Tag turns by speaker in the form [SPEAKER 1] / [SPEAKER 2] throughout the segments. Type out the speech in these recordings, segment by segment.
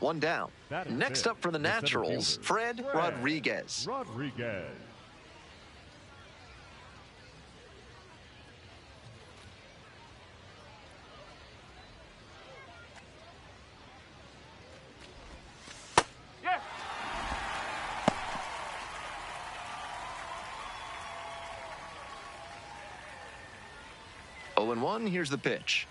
[SPEAKER 1] One down. Next up for the Naturals, Fred Rodriguez. 0-1, here's the pitch.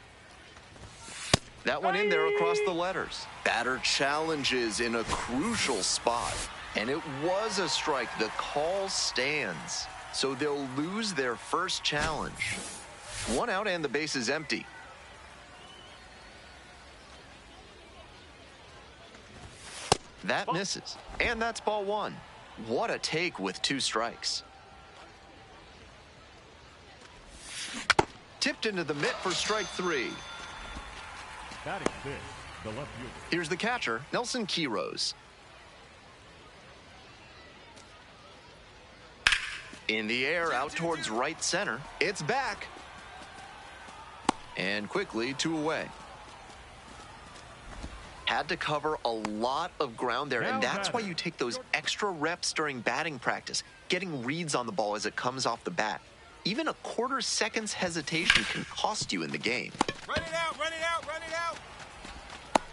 [SPEAKER 1] That went in there across the letters. Batter challenges in a crucial spot. And it was a strike. The call stands. So they'll lose their first challenge. One out and the base is empty. That misses. And that's ball one. What a take with 2 strikes. Tipped into the mitt for strike 3. Here's the catcher, Nelson Quiroz. In the air, out towards right center. It's back. And quickly 2 away. Had to cover a lot of ground there, and that's why you take those extra reps during batting practice, getting reads on the ball as it comes off the bat. Even a quarter second's hesitation can cost you in the game.
[SPEAKER 2] Run it out, run it out, run it out.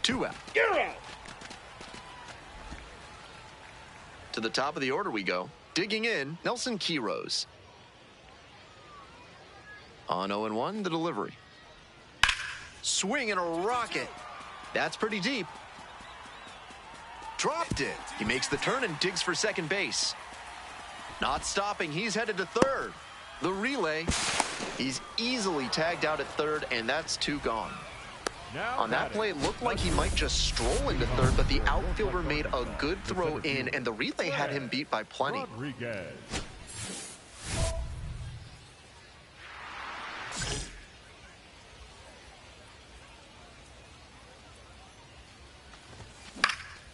[SPEAKER 1] 2 out. To the top of the order we go. Digging in, Nelson Quiroz. On 0-1, the delivery. Swing and a rocket. That's pretty deep. Dropped it. He makes the turn and digs for second base. Not stopping, he's headed to third. The relay, he's easily tagged out at third, and that's 2 gone. On that play, it looked like he might just stroll into third, but the outfielder made a good throw in, and the relay had him beat by plenty.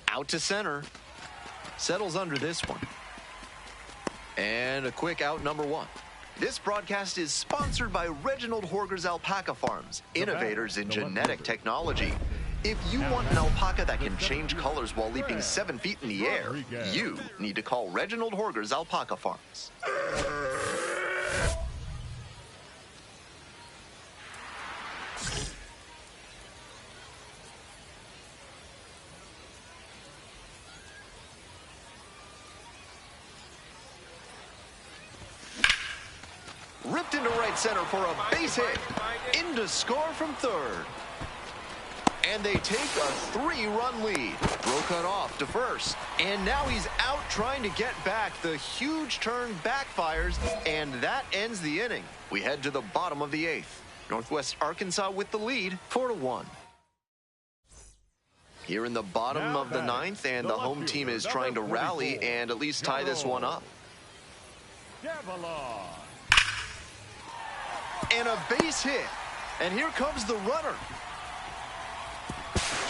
[SPEAKER 1] Out to center. Settles under this one. And a quick out, number 1. This broadcast is sponsored by Reginald Horger's Alpaca Farms, innovators in genetic technology. If you want an alpaca that can change colors while leaping 7 feet in the air, you need to call Reginald Horger's Alpaca Farms. Ripped into right center for a base hit. In to score from third. And they take a 3-run lead. Throw cut off to first. And now he's out trying to get back. The huge turn backfires, and that ends the inning. We head to the bottom of the 8th. Northwest Arkansas with the lead, 4-1. Here in the bottom of the 9th, and the home team is trying to rally and at least tie this one up. And a base hit. And here comes the runner.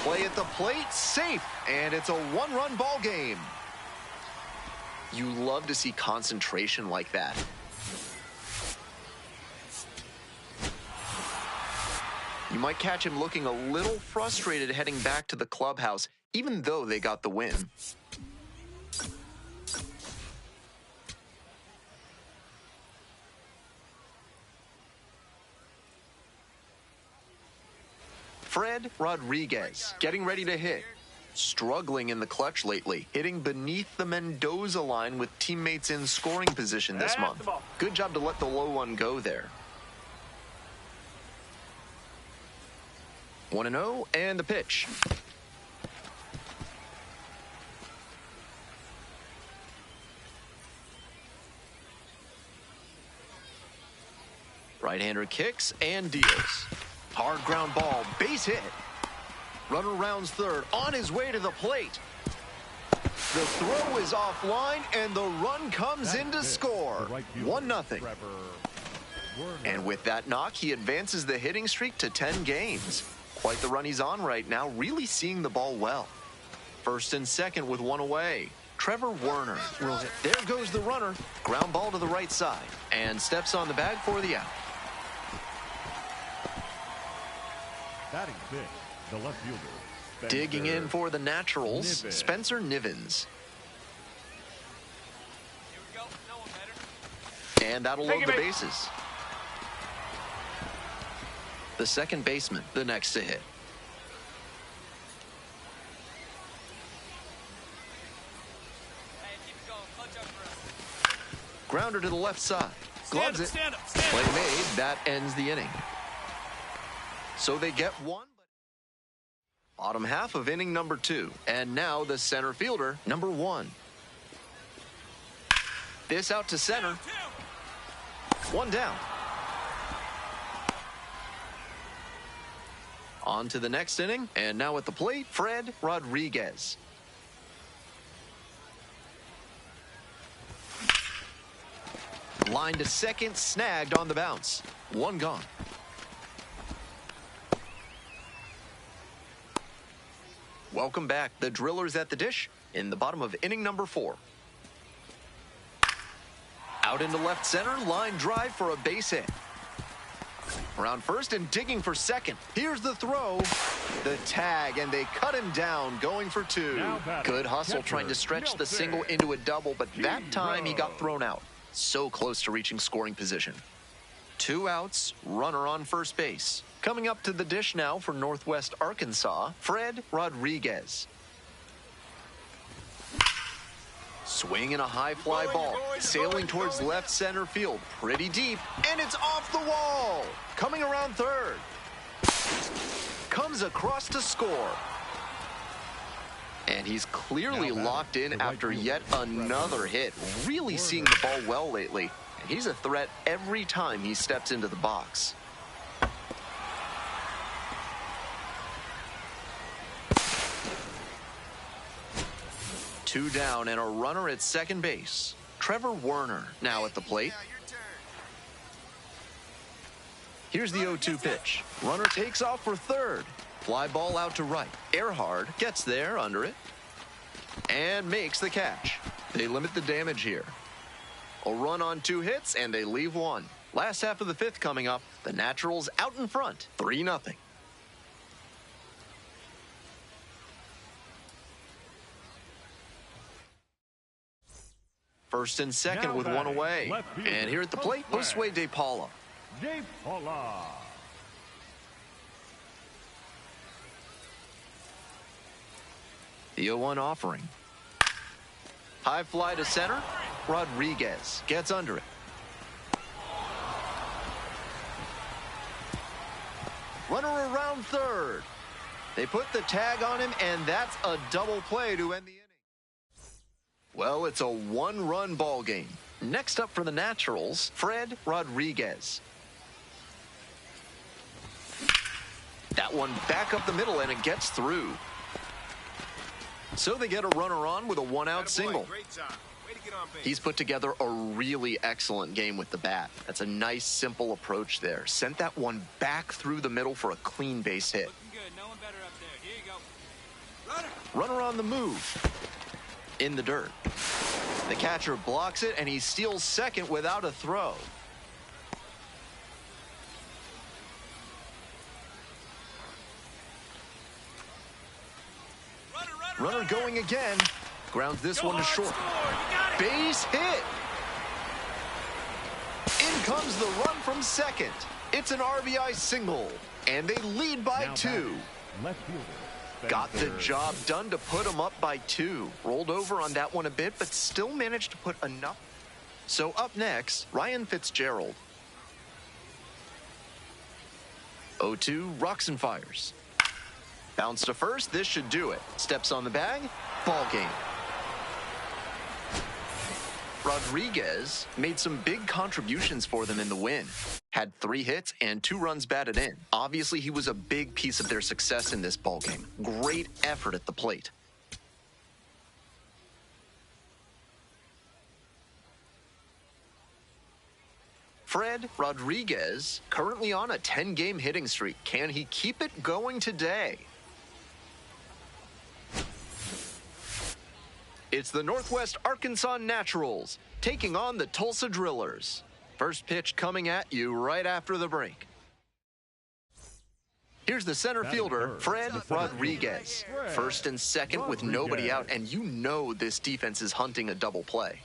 [SPEAKER 1] Play at the plate, safe. And it's a 1-run ball game. You love to see concentration like that. You might catch him looking a little frustrated heading back to the clubhouse, even though they got the win. Fred Rodriguez, getting ready to hit. Struggling in the clutch lately, hitting beneath the Mendoza line with teammates in scoring position this month. Good job to let the low one go there. 1-0, and the pitch. Right-hander kicks and deals. Hard ground ball, base hit. Runner rounds third, on his way to the plate. The throw is offline, and the run comes in to score. 1-0. And with that knock, he advances the hitting streak to 10 games. Quite the run he's on right now, really seeing the ball well. First and second with 1 away. Trevor Werner will hit. There goes the runner. Ground ball to the right side, and steps on the bag for the out.
[SPEAKER 3] Batting fifth, the left fielder,
[SPEAKER 1] Digging in for the Naturals, Spencer Nivens. And that'll load the bases. The second baseman, the next to hit. Grounder to the left side. Gloves it. Play made. That ends the inning. So they get one. Bottom half of inning number 2. And now the center fielder, number 1. This out to center. One down. On to the next inning. And now at the plate, Fred Rodriguez. Line to second, snagged on the bounce. One gone. Welcome back. The Drillers at the dish in the bottom of inning number 4. Out into left center, line drive for a base hit. Around first and digging for second. Here's the throw. The tag, and they cut him down, going for 2. Good hustle trying to stretch the single into a double, but that time he got thrown out. So close to reaching scoring position. 2 outs, runner on first base. Coming up to the dish now for Northwest Arkansas, Fred Rodriguez. Swing and a high fly ball, sailing towards left center field, pretty deep, and it's off the wall. Coming around third. Comes across to score. And he's clearly locked in after yet another hit. Really seeing the ball well lately. And he's a threat every time he steps into the box. Two down and a runner at second base. Trevor Werner now at the plate. Here's the 0-2 pitch. Runner takes off for third. Fly ball out to right. Earhart gets there under it and makes the catch. They limit the damage here. A run on 2 hits and they leave 1. Last half of the 5th coming up. The Naturals out in front, 3-0. First and second with 1 away. And here at the plate, Josue De Paula. The 0-1 offering. High fly to center. Rodriguez gets under it. Runner around third. They put the tag on him, and that's a double play to end the inning. Well, it's a 1-run ball game. Next up for the Naturals, Fred Rodriguez. That one back up the middle, and it gets through. So they get a runner on with a 1-out single. He's put together a really excellent game with the bat. That's a nice, simple approach there. Sent that one back through the middle for a clean base hit.
[SPEAKER 2] No one better up there. Here you go.
[SPEAKER 1] Runner on the move. In the dirt. The catcher blocks it, and he steals second without a throw. Runner going again. Grounds this one to short. Base hit. In comes the run from second. It's an RBI single, and they lead by 2. Got the job done to put them up by 2. Rolled over on that one a bit, but still managed to put enough. So up next, Ryan Fitzgerald. 0-2, rocks and fires. Bounce to first, this should do it. Steps on the bag, ball game. Rodriguez made some big contributions for them in the win. Had 3 hits and 2 runs batted in. Obviously, he was a big piece of their success in this ballgame. Great effort at the plate. Fred Rodriguez, currently on a 10-game hitting streak. Can he keep it going today? It's the Northwest Arkansas Naturals taking on the Tulsa Drillers. First pitch coming at you right after the break. Here's the center fielder, Fred Rodriguez. First and second with nobody out, and you know this defense is hunting a double play.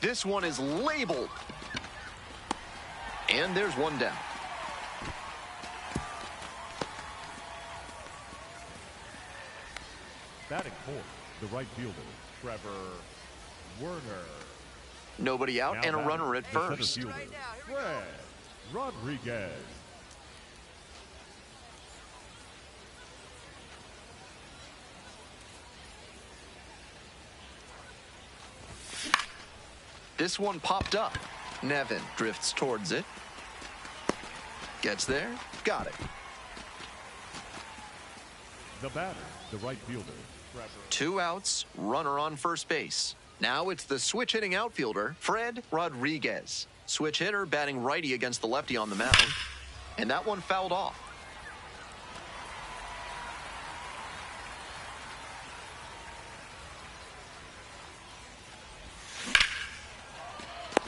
[SPEAKER 1] This one is labeled. And there's one down.
[SPEAKER 3] Batting fourth, the right fielder, Trevor Werner.
[SPEAKER 1] Nobody out
[SPEAKER 3] Now
[SPEAKER 1] and a
[SPEAKER 3] batting,
[SPEAKER 1] runner at
[SPEAKER 3] the center
[SPEAKER 1] first.
[SPEAKER 3] fielder, Fred Rodriguez.
[SPEAKER 1] This one popped up. Nevin drifts towards it. Gets there. Got it.
[SPEAKER 3] The batter, the right fielder, Trevor.
[SPEAKER 1] 2 outs, runner on first base. Now it's the switch hitting outfielder, Fred Rodriguez. Switch hitter batting righty against the lefty on the mound. And that one fouled off.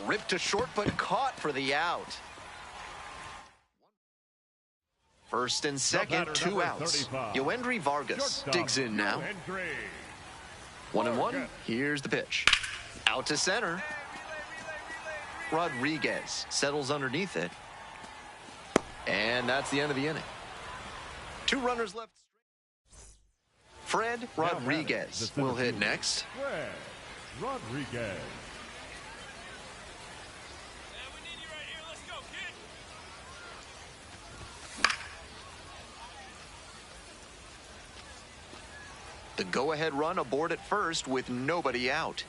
[SPEAKER 1] Ripped to short, but caught for the out. First and second, 2 outs. Yoendry Vargas digs in now. 1-1. Here's the pitch. Out to center. Rodriguez settles underneath it. And that's the end of the inning. 2 runners left. Fred Rodriguez will hit next.
[SPEAKER 3] Fred Rodriguez.
[SPEAKER 2] Yeah, we need you right here. Let's go, kid.
[SPEAKER 1] The go-ahead run aboard at first with nobody out.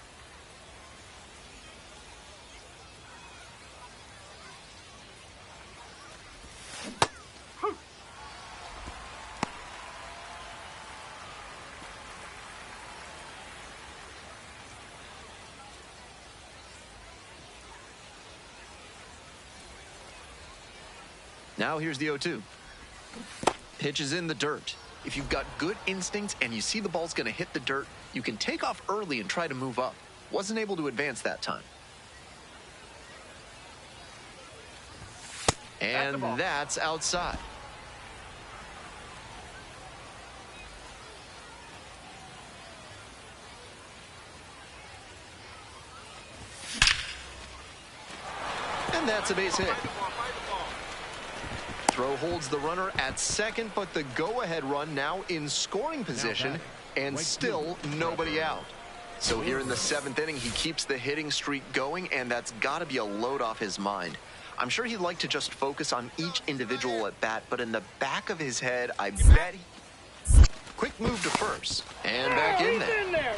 [SPEAKER 1] Now here's the 0-2. Pitch is in the dirt. If you've got good instincts and you see the ball's going to hit the dirt, you can take off early and try to move up. Wasn't able to advance that time. And that's outside. And that's a base hit. Throw holds the runner at second, but the go-ahead run now in scoring position and still nobody out. So here in the 7th inning, he keeps the hitting streak going, and that's got to be a load off his mind. I'm sure he'd like to just focus on each individual at bat, but in the back of his head, I bet he... Quick move to first, and back in there.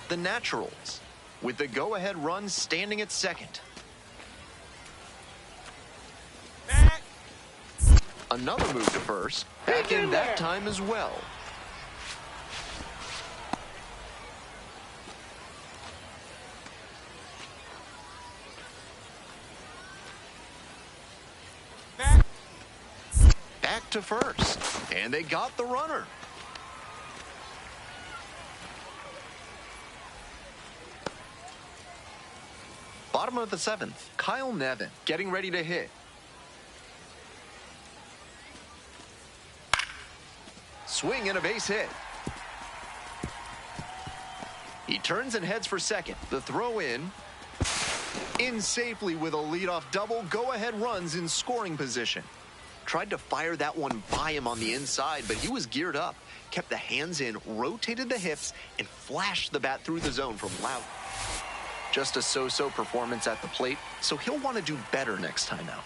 [SPEAKER 1] The Naturals, with the go-ahead run standing at second. Another move to first, back in that time as well. Back to first, and they got the runner. Bottom of the 7th, Kyle Nevin getting ready to hit. Swing and a base hit. He turns and heads for second. The throw in safely with a leadoff double. Go-ahead runs in scoring position. Tried to fire that one by him on the inside, but he was geared up. Kept the hands in, rotated the hips, and flashed the bat through the zone from loud. Just a so-so performance at the plate, so he'll want to do better next time out.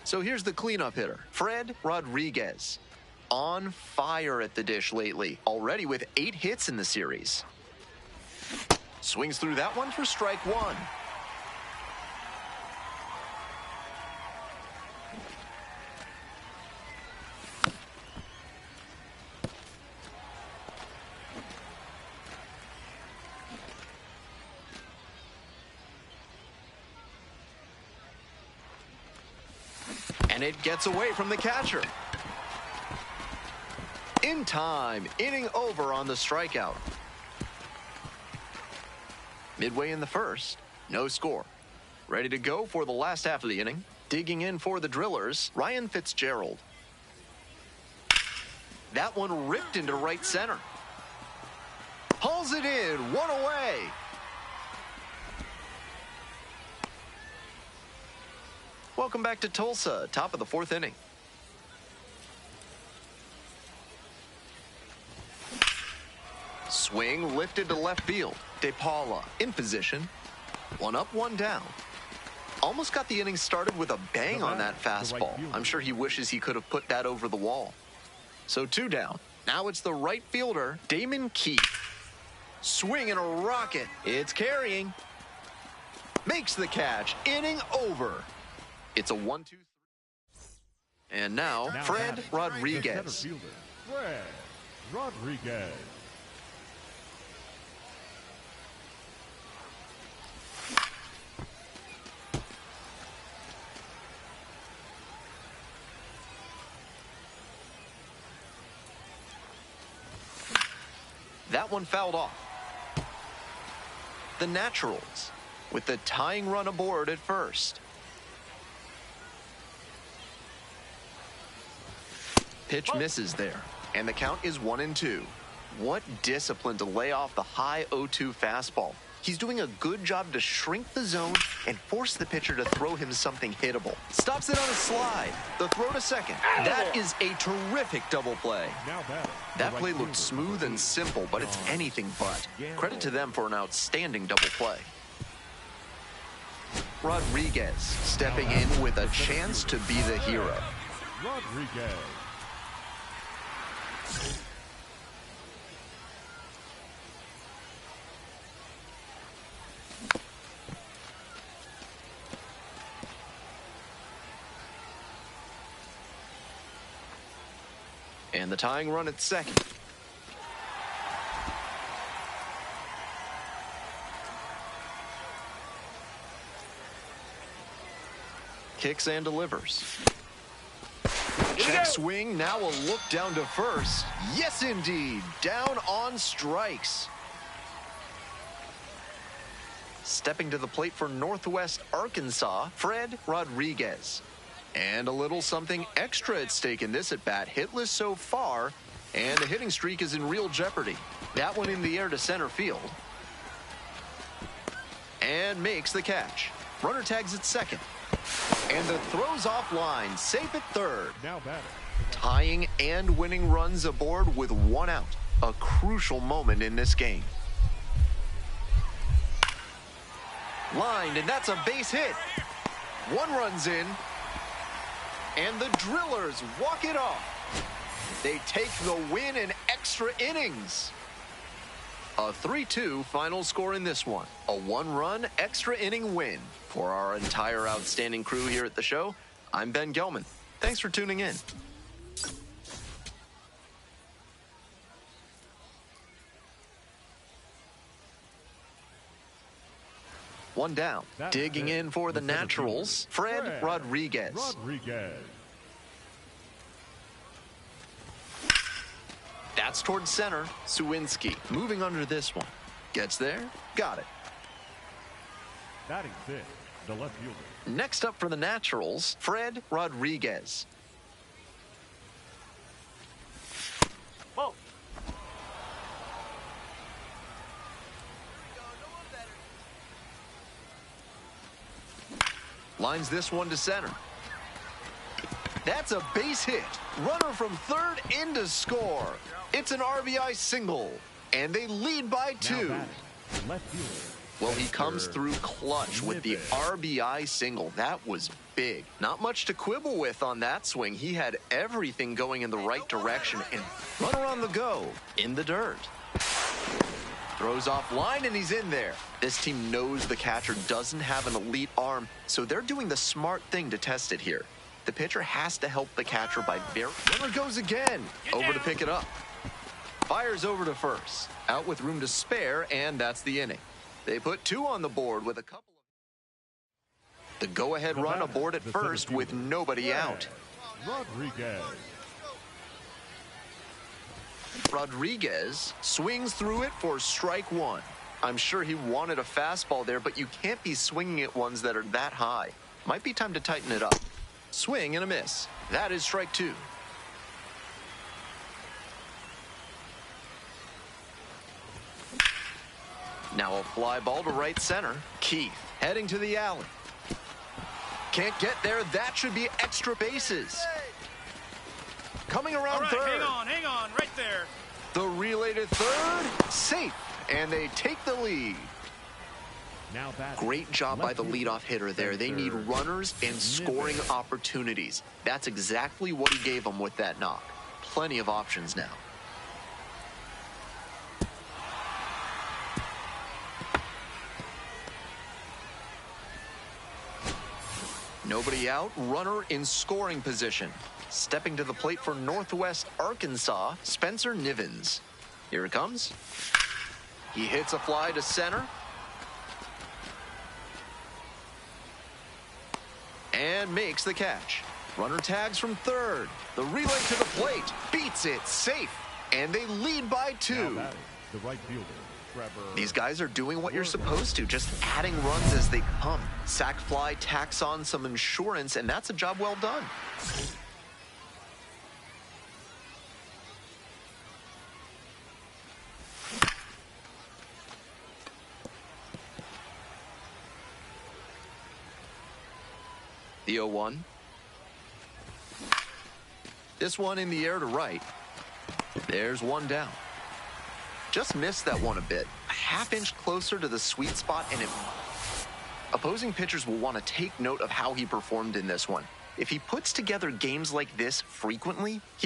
[SPEAKER 1] So here's the cleanup hitter, Fred Rodriguez. On fire at the dish lately, already with 8 hits in the series. Swings through that one for strike 1. And it gets away from the catcher. In time, inning over on the strikeout. Midway in the first, no score. Ready to go for the last half of the inning. Digging in for the Drillers, Ryan Fitzgerald. That one ripped into right center. Hauls it in, 1 away. Welcome back to Tulsa, top of the 4th inning. Swing lifted to left field. DePaula in position. 1 up, 1 down. Almost got the inning started with a bang on that fastball. I'm sure he wishes he could have put that over the wall. So 2 down. Now it's the right fielder, Damon Keith. Swing and a rocket. It's carrying. Makes the catch. Inning over. It's a 1-2-3. And now, Fred Rodriguez.
[SPEAKER 3] The center fielder, Fred Rodriguez.
[SPEAKER 1] That one fouled off. The Naturals with the tying run aboard at first. Pitch misses there, and the count is 1-2. What discipline to lay off the high 0-2 fastball. He's doing a good job to shrink the zone and force the pitcher to throw him something hittable. Stops it on a slide. The throw to second. That is a terrific double play. That play looked smooth and simple, but it's anything but. Credit to them for an outstanding double play. Rodriguez stepping in with a chance to be the hero.
[SPEAKER 3] Rodriguez.
[SPEAKER 1] And the tying run at second. Kicks and delivers. Check swing, now a look down to first. Yes, indeed. Down on strikes. Stepping to the plate for Northwest Arkansas, Fred Rodriguez. And a little something extra at stake in this at-bat. Hitless so far, and the hitting streak is in real jeopardy. That one in the air to center field. And makes the catch. Runner tags at second. And the throw's offline, safe at third.
[SPEAKER 3] Now batter.
[SPEAKER 1] Tying and winning runs aboard with one out. A crucial moment in this game. Lined, and that's a base hit. One run's in. And the Drillers walk it off. They take the win in extra innings. A 3-2 final score in this one. A one-run extra inning win. For our entire outstanding crew here at the show, I'm Ben Gelman. Thanks for tuning in. One down. Digging in for the Naturals, Fred Rodriguez. That's towards center. Sawinski moving under this one. Gets there. Got it.
[SPEAKER 3] Batting fifth, the left fielder.
[SPEAKER 1] Next up for the Naturals, Fred Rodriguez.
[SPEAKER 2] Whoa.
[SPEAKER 1] Lines this one to center. That's a base hit. Runner from third in to score. It's an RBI single. And they lead by 2.
[SPEAKER 3] Left fielder.
[SPEAKER 1] Well, he comes through clutch with the RBI single. That was big. Not much to quibble with on that swing. He had everything going in the right direction. And runner on the go in the dirt. Throws off line, and he's in there. This team knows the catcher doesn't have an elite arm, so they're doing the smart thing to test it here. The pitcher has to help the catcher by runner goes again. Over to pick it up. Fires over to first. Out with room to spare, and that's the inning. They put 2 on the board with a couple of... The go-ahead run aboard at first with nobody out. Rodriguez swings through it for strike 1. I'm sure he wanted a fastball there, but you can't be swinging at ones that are that high. Might be time to tighten it up. Swing and a miss. That is strike 2. Now a fly ball to right center. Keith heading to the alley. Can't get there. That should be extra bases. Coming around third.
[SPEAKER 2] Hang on, right there.
[SPEAKER 1] The relay to third. Safe. And they take the lead.
[SPEAKER 3] Now
[SPEAKER 1] great job by the leadoff hitter there. They need runners and scoring opportunities. That's exactly what he gave them with that knock. Plenty of options now. Nobody out, runner in scoring position. Stepping to the plate for Northwest Arkansas, Spencer Nivens. Here it comes. He hits a fly to center. And makes the catch. Runner tags from third. The relay to the plate. Beats it safe. And they lead by 2.
[SPEAKER 3] Now batting, the right fielder, Trevor.
[SPEAKER 1] These guys are doing what you're supposed to, just adding runs as they come. Sac fly tacks on some insurance, and that's a job well done. The 0-1. This one in the air to right. There's one down. Just missed that one a bit. A half-inch closer to the sweet spot, and opposing pitchers will want to take note of how he performed in this one. If he puts together games like this frequently, he will